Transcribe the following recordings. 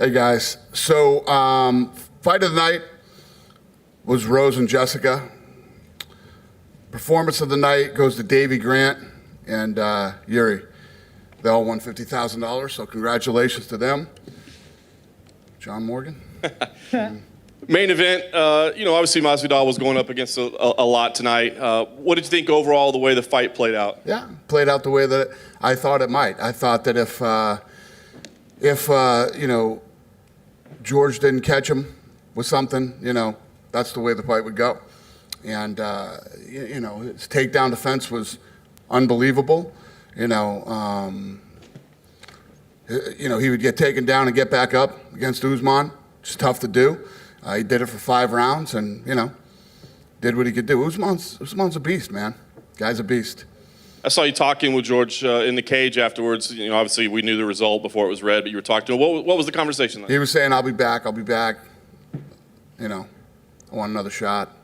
Hey guys, so fight of the night was Rose and Jessica. Performance of the night goes to Davey Grant and Yuri. They all won $50,000, so congratulations to them. John Morgan. Main event, obviously Masvidal was going up against a lot tonight. What did you think overall the way the fight played out? Yeah, played out the way that I thought it might. I thought that if George didn't catch him with something, that's the way the fight would go. And, his takedown defense was unbelievable. He would get taken down and get back up against Usman. It's tough to do. He did it for 5 rounds and, did what he could do. Usman's a beast, man. Guy's a beast. I saw you talking with George in the cage afterwards. Obviously we knew the result before it was read, but you were talking to him. What was the conversation like? He was saying, I'll be back. I want another shot.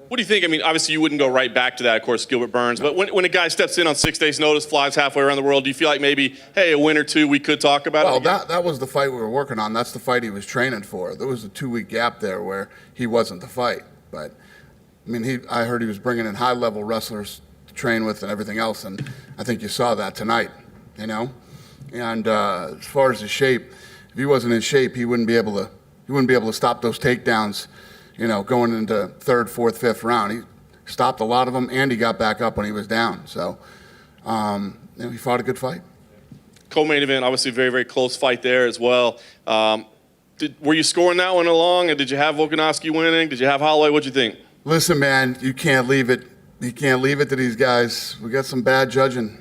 What do you think? I mean, obviously you wouldn't go right back to that, of course, Gilbert Burns. But when a guy steps in on 6 days' notice, flies halfway around the world, do you feel like maybe, hey, a win or two, we could talk about it? Well, that was the fight we were working on. That's the fight he was training for. There was a 2-week gap there where he wasn't the fight. But, I heard he was bringing in high-level wrestlers to train with and everything else, and I think you saw that tonight, And as far as his shape, if he wasn't in shape, he wouldn't be able to stop those takedowns. Going into 3rd, 4th, 5th round. He stopped a lot of them, and he got back up when he was down. So, he fought a good fight. Co-main event, obviously very, very close fight there as well. Were you scoring that one along, and did you have Volkanovski winning? Did you have Holloway? What'd you think? Listen, man, you can't leave it. You can't leave it to these guys. We got some bad judging.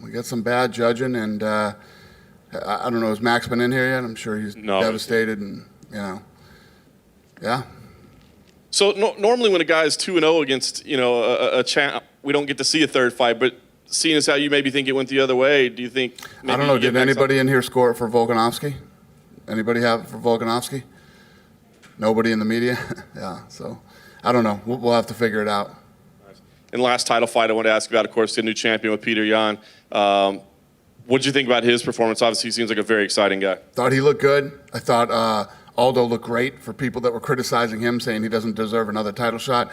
And I don't know, has Max been in here yet? I'm sure he's devastated, and, yeah. So normally when a guy is 2-0 against a champ, we don't get to see a third fight. But seeing as how you maybe think it went the other way, do you think? I don't know. Did anybody in here score it for Volkanovski? Anybody have it for Volkanovski? Nobody in the media. Yeah. So I don't know. We'll have to figure it out. And last title fight I want to ask about, of course, the new champion with Peter Yan. What did you think about his performance? Obviously, he seems like a very exciting guy. Thought he looked good. I thought Aldo looked great for people that were criticizing him, saying he doesn't deserve another title shot.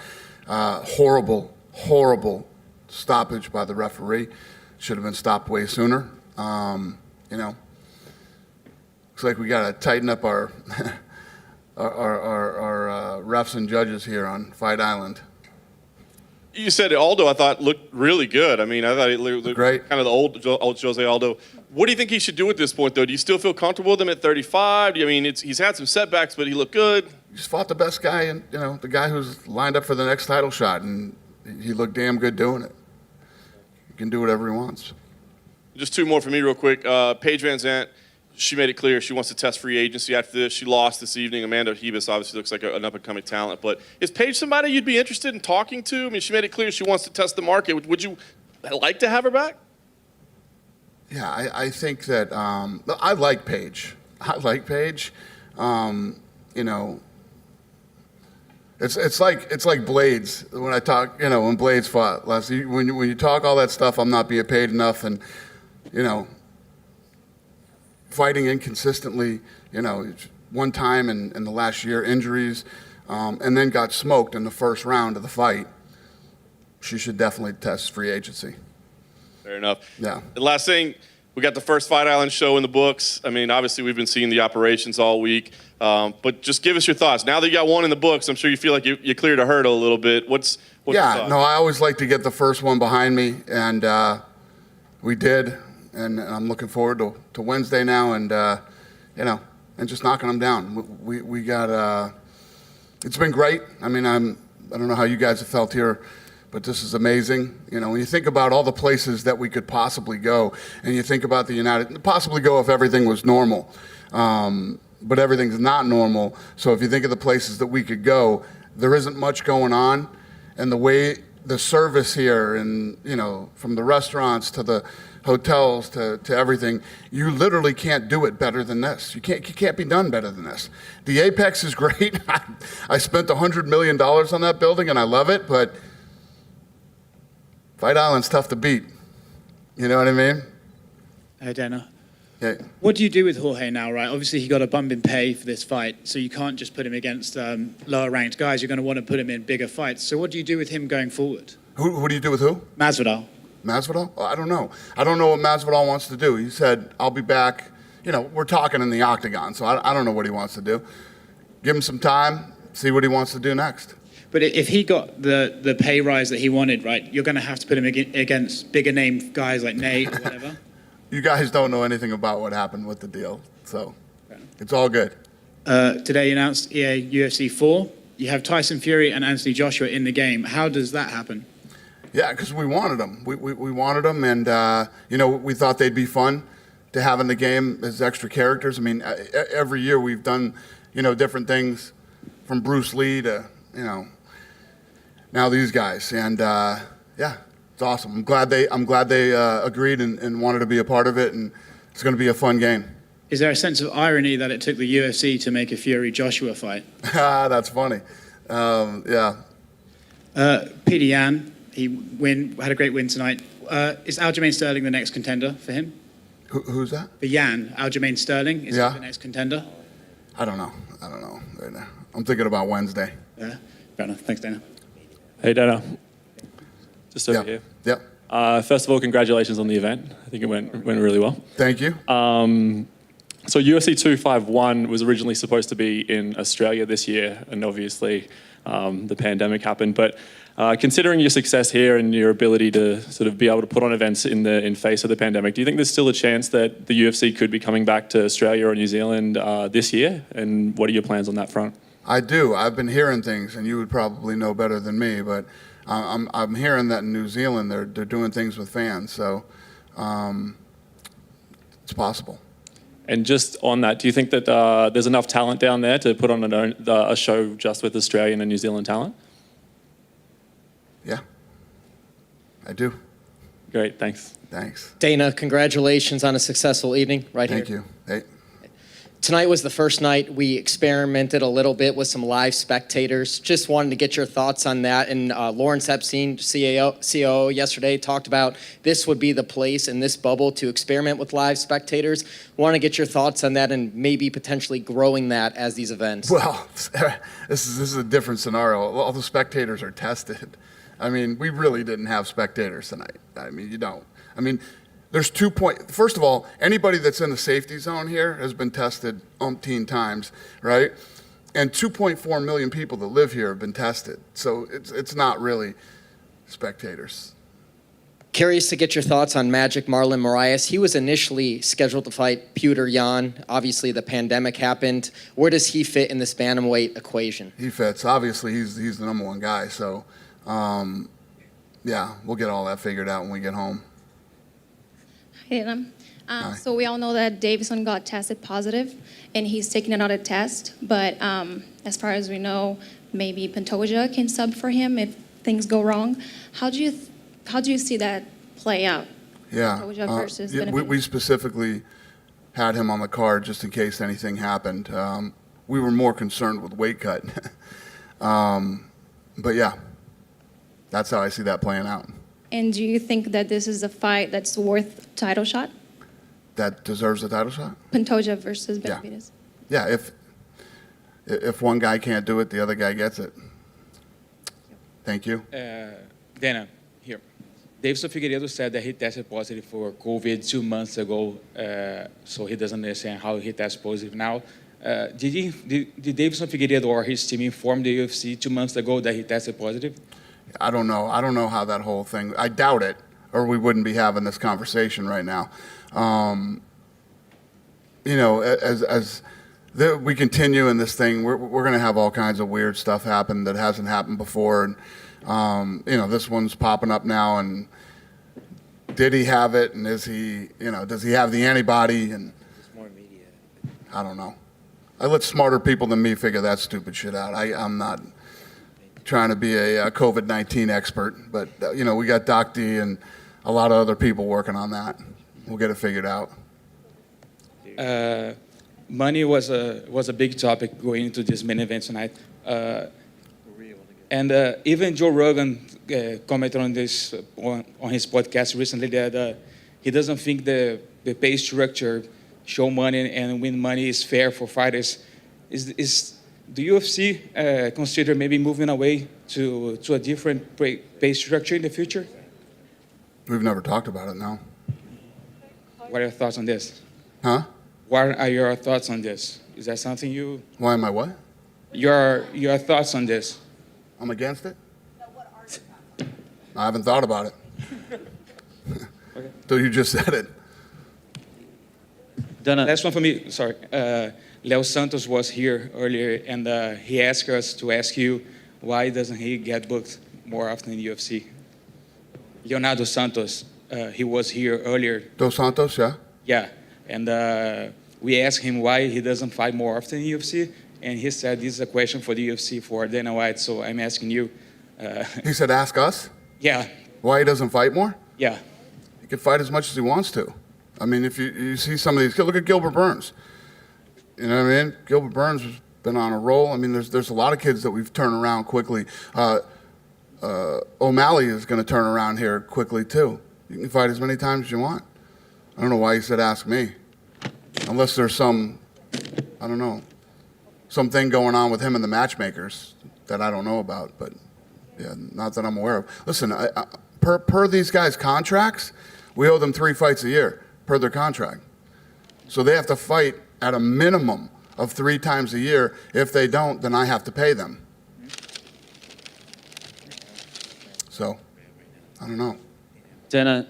Horrible stoppage by the referee. Should have been stopped way sooner. Looks like we got to tighten up our our refs and judges here on Fight Island. You said Aldo, I thought, looked really good. I thought he looked great. Kind of the old Jose Aldo. What do you think he should do at this point, though? Do you still feel comfortable with him at 35? He's had some setbacks, but he looked good. He just fought the best guy, and the guy who's lined up for the next title shot, and he looked damn good doing it. He can do whatever he wants. Just 2 more for me real quick. Paige Van Zandt, she made it clear she wants to test free agency after this. She lost this evening. Amanda Hebus obviously looks like an up-and-coming talent. But is Paige somebody you'd be interested in talking to? She made it clear she wants to test the market. Would you like to have her back? Yeah, I think that I like Paige. It's like Blades. When I talk, when Blades fought last, when you talk all that stuff, I'm not being paid enough, and fighting inconsistently, one time in the last year, injuries, and then got smoked in the first round of the fight. She should definitely test free agency. Fair enough. Yeah. The last thing, we got the first Fight Island show in the books. Obviously we've been seeing the operations all week, but just give us your thoughts. Now that you got one in the books, I'm sure you feel like you cleared a hurdle a little bit. What's your thoughts? No, I always like to get the first one behind me, and we did. And I'm looking forward to Wednesday now, and and just knocking them down. We got it's been great. I don't know how you guys have felt here, but this is amazing. When you think about all the places that we could possibly go, and you think about possibly go if everything was normal, but everything's not normal. So if you think of the places that we could go, there isn't much going on, and the way the service here, and from the restaurants to the hotels to everything, you literally can't do it better than this. You can't be done better than this. The Apex is great. I spent $100 million on that building, and I love it, but Fight Island's tough to beat. You know what I mean? Hey, Dana. Yeah. What do you do with Jorge now, right? Obviously, he got a bump in pay for this fight, so you can't just put him against lower-ranked guys. You're going to want to put him in bigger fights. So what do you do with him going forward? Who do you do with who? Masvidal. Masvidal? Well, I don't know. I don't know what Masvidal wants to do. He said, I'll be back. You know, we're talking in the octagon, so I don't know what he wants to do. Give him some time, see what he wants to do next. But if he got the pay rise that he wanted, right, you're going to have to put him against bigger name guys like Nate or whatever. You guys don't know anything about what happened with the deal, so it's all good. Today you announced UFC 4. You have Tyson Fury and Anthony Joshua in the game. How does that happen? Yeah, because we wanted them. We wanted them, and you know, we thought they'd be fun to have in the game as extra characters. I mean, every year we've done, you know, different things, from Bruce Lee to, you know, now these guys, and yeah, it's awesome. I'm glad they agreed and wanted to be a part of it, and it's going to be a fun game. Is there a sense of irony that it took the UFC to make a Fury-Joshua fight? That's funny. Yeah. Peter Yan, he had a great win tonight. Is Aljamain Sterling the next contender for him? Who's that? The Yan, Aljamain Sterling, is he the next contender? I don't know right now. I'm thinking about Wednesday. Yeah, fair enough. Thanks, Dana. Hey, Dana. Just over here. Yep. First of all, congratulations on the event. I think it went really well. Thank you. So UFC 251 was originally supposed to be in Australia this year, and obviously the pandemic happened. But considering your success here and your ability to sort of be able to put on events in face of the pandemic, do you think there's still a chance that the UFC could be coming back to Australia or New Zealand this year? And what are your plans on that front? I do. I've been hearing things, and you would probably know better than me, but I'm hearing that in New Zealand they're doing things with fans, so it's possible. And just on that, do you think that there's enough talent down there to put on a show just with Australian and New Zealand talent? Yeah, I do. Great, thanks. Thanks. Dana, congratulations on a successful evening right here. Thank you. Hey. Tonight was the first night we experimented a little bit with some live spectators. Just wanted to get your thoughts on that. And Lawrence Epstein, COO yesterday, talked about this would be the place in this bubble to experiment with live spectators. Want to get your thoughts on that and maybe potentially growing that as these events. Well, this is a different scenario. All the spectators are tested. I mean, we really didn't have spectators tonight. I mean, you don't. I mean, there's first of all, anybody that's in the safety zone here has been tested umpteen times, right? And 2.4 million people that live here have been tested. So it's not really spectators. Curious to get your thoughts on Magic Marlon Moraes. He was initially scheduled to fight Petr Yan. Obviously, the pandemic happened. Where does he fit in this bantamweight equation? He fits. Obviously, he's the number one guy. So, yeah, we'll get all that figured out when we get home. So we all know that Davison got tested positive, and he's taking another test. But as far as we know, maybe Pantoja can sub for him if things go wrong. How do you see that play out? Yeah, Pantoja versus we specifically had him on the card just in case anything happened. We were more concerned with weight cut, but yeah, that's how I see that playing out. And do you think that this is a fight that's worth title shot? That deserves a title shot? Pantoja versus Benavidez. Yeah, if one guy can't do it, the other guy gets it. Thank you. Dana, here. Davidson Figueiredo said that he tested positive for COVID 2 months ago, so he doesn't understand how he tests positive now. Did Davidson Figueiredo or his team inform the UFC 2 months ago that he tested positive? I don't know. I don't know how that whole thing. I doubt it, or we wouldn't be having this conversation right now. You know, as we continue in this thing, we're going to have all kinds of weird stuff happen that hasn't happened before, and you know, this one's popping up now. And did he have it? And is he? You know, does he have the antibody? And I don't know. I let smarter people than me figure that stupid shit out. I'm not trying to be a COVID-19 expert, but you know, we got Doc D and a lot of other people working on that. We'll get it figured out. Money was a big topic going into this main event tonight, and even Joe Rogan commented on this on his podcast recently that he doesn't think the pay structure show money and win money is fair for fighters. Is the UFC consider maybe moving away to a different pay structure in the future? We've never talked about it, no. What are your thoughts on this? Huh? What are your thoughts on this? Is that something you Why am I what? your thoughts on this? I'm against it? I haven't thought about it. Till you just said it. Dana, Last one for me. Sorry. Leo Santos was here earlier, and he asked us to ask you why doesn't he get booked more often in the UFC? Leonardo Santos, he was here earlier. Dos Santos, yeah? Yeah, and we asked him why he doesn't fight more often in the UFC, and he said this is a question for the UFC for Dana White. So I'm asking you. He said, ask us Yeah, why he doesn't fight more? yeah. He can fight as much as he wants to. I mean, if you see some of these, look at Gilbert Burns. You know what I mean? Gilbert Burns has been on a roll. I mean, there's a lot of kids that we've turned around quickly. O'Malley is going to turn around here quickly, too. You can fight as many times as you want. I don't know why he said ask me. Unless there's some, I don't know, something going on with him and the matchmakers that I don't know about. But, yeah, not that I'm aware of. Listen, per these guys' contracts, we owe them 3 fights a year per their contract. So they have to fight at a minimum of 3 times a year. If they don't, then I have to pay them. So, I don't know. Dana,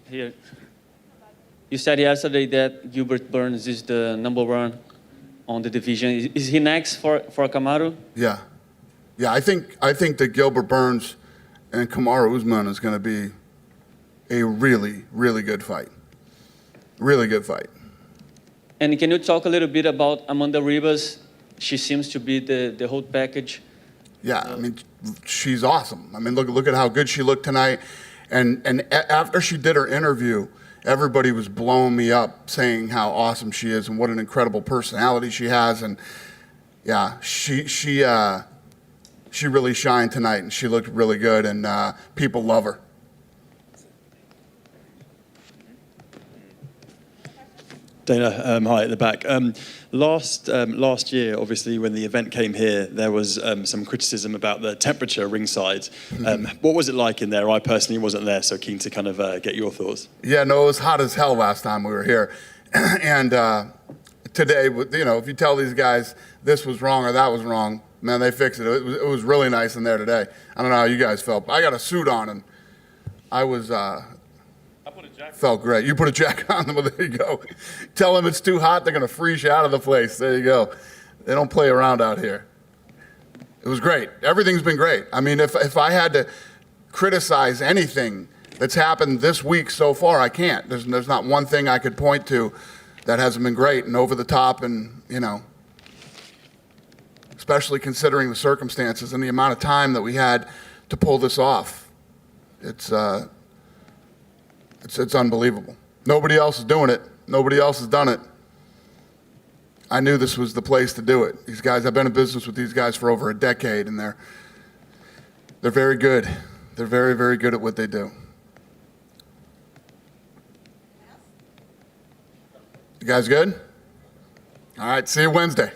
here. You said yesterday that Gilbert Burns is the number one on the division. Is he next for Kamaru? Yeah. Yeah, I think that Gilbert Burns and Kamaru Usman is going to be a really, really good fight. Really good fight. And can you talk a little bit about Amanda Ribas? She seems to be the whole package. Yeah, I mean, she's awesome. I mean, look at how good she looked tonight. And after she did her interview, everybody was blowing me up, saying how awesome she is and what an incredible personality she has. And yeah, she really shined tonight, and she looked really good, and people love her. Dana, hi at the back. Last year, obviously, when the event came here, there was some criticism about the temperature ringside. What was it like in there? I personally wasn't there, so keen to kind of get your thoughts. Yeah, no, it was hot as hell last time we were here. And today, you know, if you tell these guys this was wrong or that was wrong, man, they fix it. It was really nice in there today. I don't know how you guys felt. I got a suit on, and I was... Felt great. You put a jacket on them, well, there you go. Tell them it's too hot, they're going to freeze you out of the place. There you go. They don't play around out here. It was great. Everything's been great. I mean, if I had to criticize anything that's happened this week so far, I can't. There's not one thing I could point to that hasn't been great and over the top, and, you know, especially considering the circumstances and the amount of time that we had to pull this off. It's unbelievable. Nobody else is doing it. Nobody else has done it. I knew this was the place to do it. These guys, I've been in business with these guys for over a decade, and they're very good. They're very, very good at what they do. You guys good? All right, see you Wednesday.